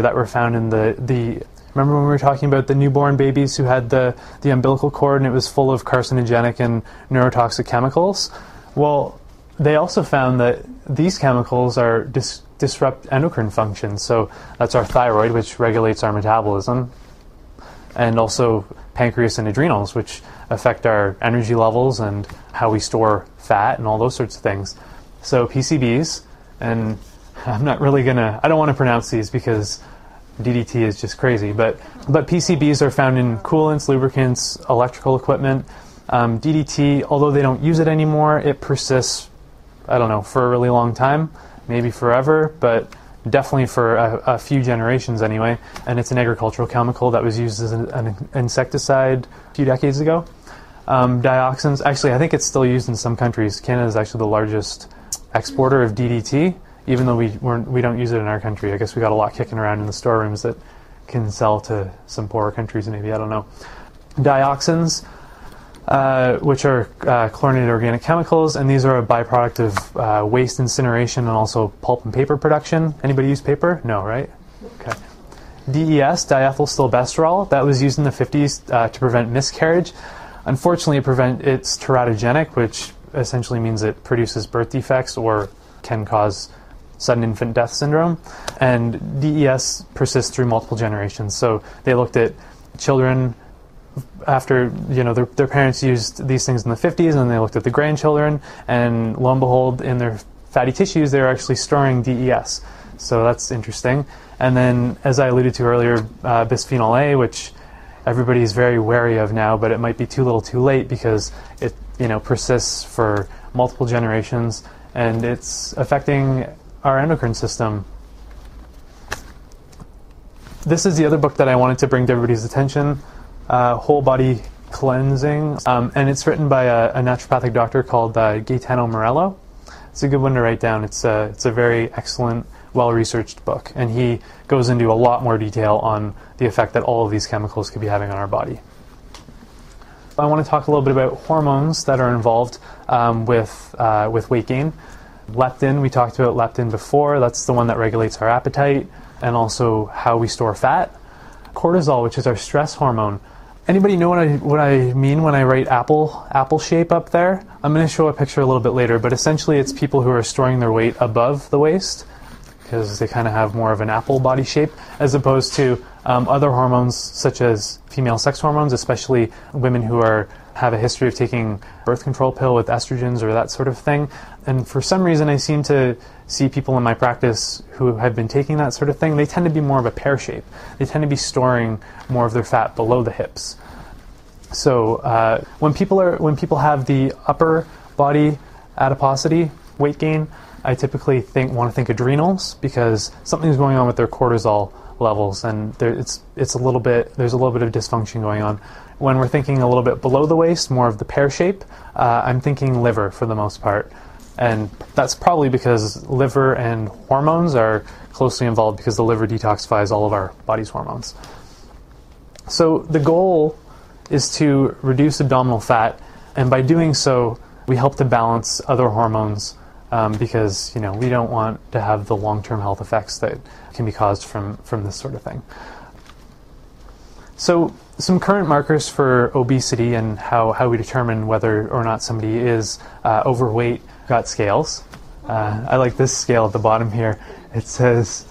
earlier that were found in remember when we were talking about the newborn babies who had the umbilical cord and it was full of carcinogenic and neurotoxic chemicals? Well, they also found that these chemicals disrupt endocrine function. So that's our thyroid, which regulates our metabolism, and also pancreas and adrenals, which affect our energy levels and how we store fat and all those sorts of things. So PCBs, and I don't want to pronounce these because DDT is just crazy, but PCBs are found in coolants, lubricants, electrical equipment. DDT, although they don't use it anymore, it persists, I don't know, for a really long time, maybe forever, but definitely for a few generations anyway. And it's an agricultural chemical that was used as an insecticide a few decades ago. Dioxins, actually I think it's still used in some countries. Canada is actually the largest exporter of DDT, even though we don't use it in our country. I guess we got a lot kicking around in the storerooms that can sell to some poorer countries maybe, I don't know. Dioxins, which are chlorinated organic chemicals, and these are a byproduct of waste incineration and also pulp and paper production. Anybody use paper? No, right? Okay. DES, diethylstilbestrol, that was used in the 50s to prevent miscarriage. Unfortunately, it's teratogenic, which essentially means it produces birth defects or can cause sudden infant death syndrome. And DES persists through multiple generations. So they looked at children after their parents used these things in the 50s, and they looked at the grandchildren, and lo and behold, in their fatty tissues they were actually storing DES. So that's interesting. And then, as I alluded to earlier, bisphenol A, which everybody's very wary of now, but it might be too little too late because it persists for multiple generations and it's affecting our endocrine system. This is the other book that I wanted to bring to everybody's attention, Whole Body Cleansing, and it's written by a naturopathic doctor called Gaetano Morello. It's a good one to write down. It's a very excellent, well-researched book, and he goes into a lot more detail on the effect that all of these chemicals could be having on our body. I want to talk a little bit about hormones that are involved with weight gain. Leptin, we talked about leptin before. That's the one that regulates our appetite and also how we store fat. Cortisol, which is our stress hormone. Anybody know what I mean when I write apple shape up there? I'm going to show a picture a little bit later, but essentially it's people who are storing their weight above the waist because they kind of have more of an apple body shape, as opposed to other hormones such as female sex hormones, especially women who have a history of taking birth control pill with estrogens or that sort of thing. And for some reason I seem to see people in my practice who have been taking that sort of thing, they tend to be more of a pear shape. They tend to be storing more of their fat below the hips. So when people have the upper body adiposity, weight gain, I typically want to think adrenals, because something's going on with their cortisol levels, and there's a little bit of dysfunction going on. When we're thinking a little bit below the waist, more of the pear shape, I'm thinking liver for the most part. And that's probably because liver and hormones are closely involved, because the liver detoxifies all of our body's hormones. So the goal is to reduce abdominal fat, and by doing so, we help to balance other hormones, because we don't want to have the long-term health effects that can be caused from this sort of thing. So some current markers for obesity and how we determine whether or not somebody is overweight. Got scales. I like this scale at the bottom here. It says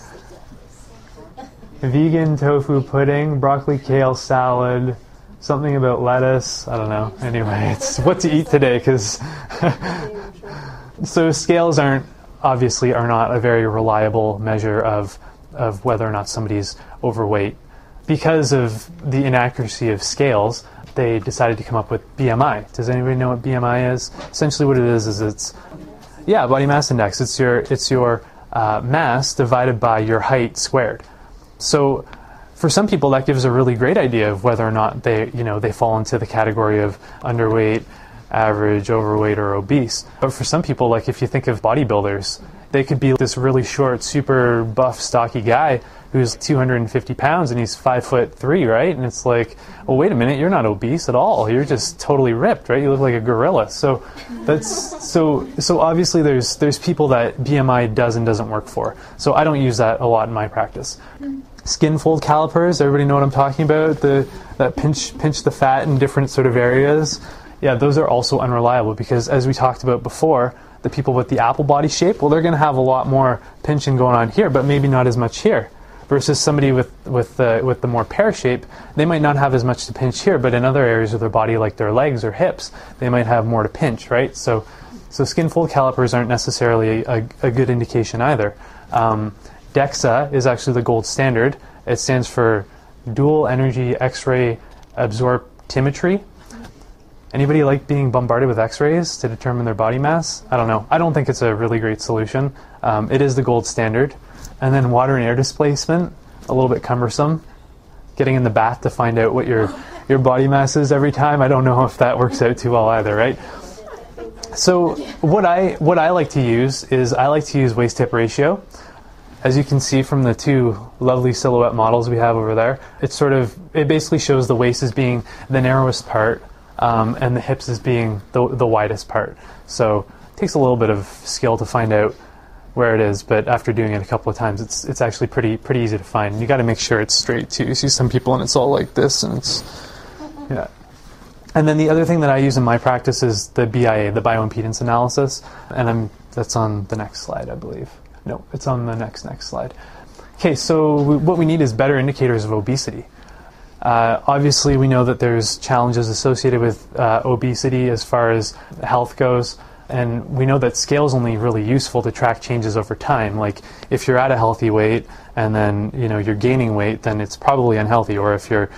vegan tofu pudding, broccoli kale salad, something about lettuce. I don't know. Anyway, it's what to eat today, because so scales are not a very reliable measure of whether or not somebody's overweight. Because of the inaccuracy of scales, they decided to come up with BMI. Does anybody know what BMI is? Essentially what it is it's body mass index. It's your mass divided by your height squared. So for some people that gives a really great idea of whether or not they fall into the category of underweight, average, overweight, or obese. But for some people, like if you think of bodybuilders, they could be this really short, super buff, stocky guy who's 250 pounds and he's 5'3", right? And it's like, well, wait a minute, you're not obese at all. You're just totally ripped, right? You look like a gorilla. So that's so obviously there's people that BMI does and doesn't work for. So I don't use that a lot in my practice. Skin fold calipers, everybody know what I'm talking about? That pinch the fat in different sort of areas. Yeah, those are also unreliable because, as we talked about before, the people with the apple body shape, well, they're going to have a lot more pinching going on here, but maybe not as much here. Versus somebody with the more pear shape, they might not have as much to pinch here, but in other areas of their body, like their legs or hips, they might have more to pinch, right? So skin fold calipers aren't necessarily a good indication either. DEXA is actually the gold standard. It stands for Dual Energy X-ray Absorptimetry. Anybody like being bombarded with X-rays to determine their body mass? I don't know. I don't think it's a really great solution. It is the gold standard. And then water and air displacement, a little bit cumbersome. Getting in the bath to find out what your body mass is every time, I don't know if that works out too well either, right? So what I like to use is I like to use waist-hip ratio. As you can see from the two lovely silhouette models we have over there, it basically shows the waist as being the narrowest part and the hips as being the widest part. So it takes a little bit of skill to find out where it is, but after doing it a couple of times, it's actually pretty easy to find. You got to make sure it's straight too. You see some people and it's all like this, and it's yeah. And then the other thing that I use in my practice is the BIA, the bioimpedance analysis, and that's on the next slide, I believe. No, it's on the next slide. Okay, so what we need is better indicators of obesity. Obviously, we know that there's challenges associated with obesity as far as health goes. And we know that scale is only really useful to track changes over time. Like if you're at a healthy weight and then you're gaining weight, then it's probably unhealthy. Or if you're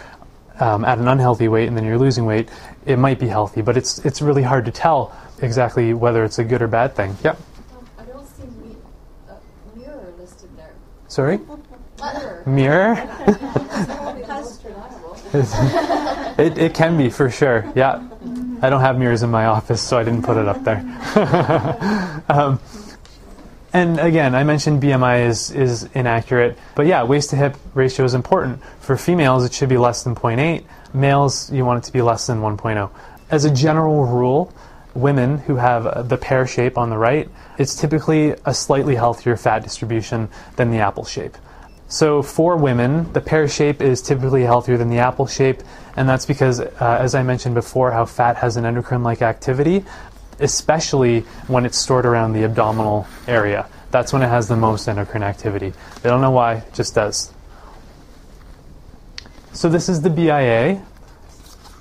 at an unhealthy weight and then you're losing weight, it might be healthy. But it's really hard to tell exactly whether it's a good or bad thing. Yep. I don't see mirror listed there. Sorry? Mirror. Mirror? It can be for sure. Yeah. I don't have mirrors in my office, so I didn't put it up there. And again, I mentioned BMI is inaccurate, but yeah, waist to hip ratio is important. For females, it should be less than 0.8. Males, you want it to be less than 1.0. As a general rule, women who have the pear shape on the right, it's typically a slightly healthier fat distribution than the apple shape. So for women, the pear shape is typically healthier than the apple shape, and that's because, as I mentioned before, how fat has an endocrine-like activity, especially when it's stored around the abdominal area. That's when it has the most endocrine activity. They don't know why, it just does. So this is the BIA.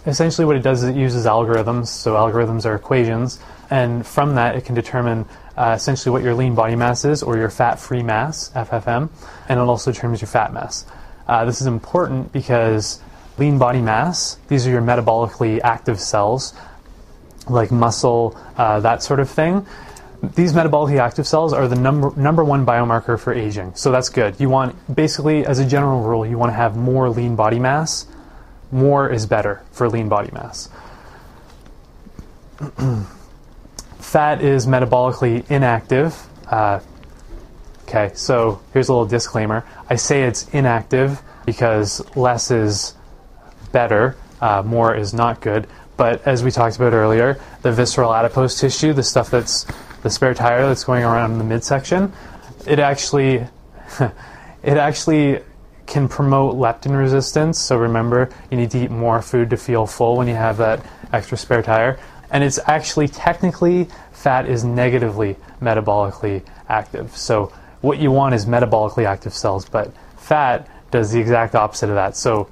Essentially what it does is it uses algorithms, so algorithms are equations, and from that it can determine essentially what your lean body mass is, or your fat-free mass, FFM, and it also determines your fat mass. This is important because lean body mass, these are your metabolically active cells, like muscle, that sort of thing. These metabolically active cells are the number one biomarker for aging, so that's good. You want, basically, as a general rule, you want to have more lean body mass. More is better for lean body mass. Fat is metabolically inactive. Okay, so here's a little disclaimer. I say it's inactive because less is better, more is not good. But as we talked about earlier, the visceral adipose tissue, the stuff that's the spare tire that's going around in the midsection, it actually can promote leptin resistance. So remember, you need to eat more food to feel full when you have that extra spare tire. And it's actually, technically, fat is negatively metabolically active. So what you want is metabolically active cells, but fat does the exact opposite of that. So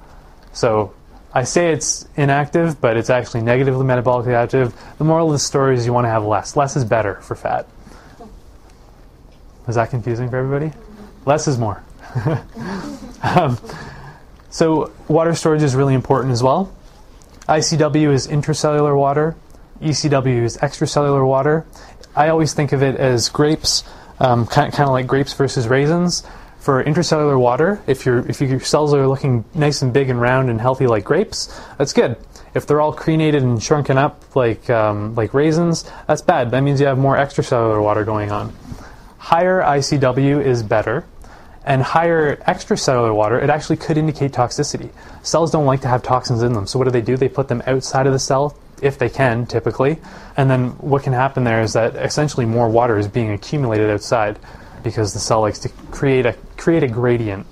I say it's inactive, but it's actually negatively metabolically active. The moral of the story is you want to have less. Less is better for fat. Is that confusing for everybody? Less is more. So water storage is really important as well. ICW is intracellular water. ECW is extracellular water. I always think of it as grapes, kind of like grapes versus raisins. For intracellular water, if your cells are looking nice and big and round and healthy like grapes, that's good. If they're all crenated and shrunken up like raisins, that's bad. That means you have more extracellular water going on. higher ICW is better, and higher extracellular water, it actually could indicate toxicity. Cells don't like to have toxins in them, so what do? They put them outside of the cell, if they can, typically, and then what can happen there is that essentially more water is being accumulated outside because the cell likes to create a gradient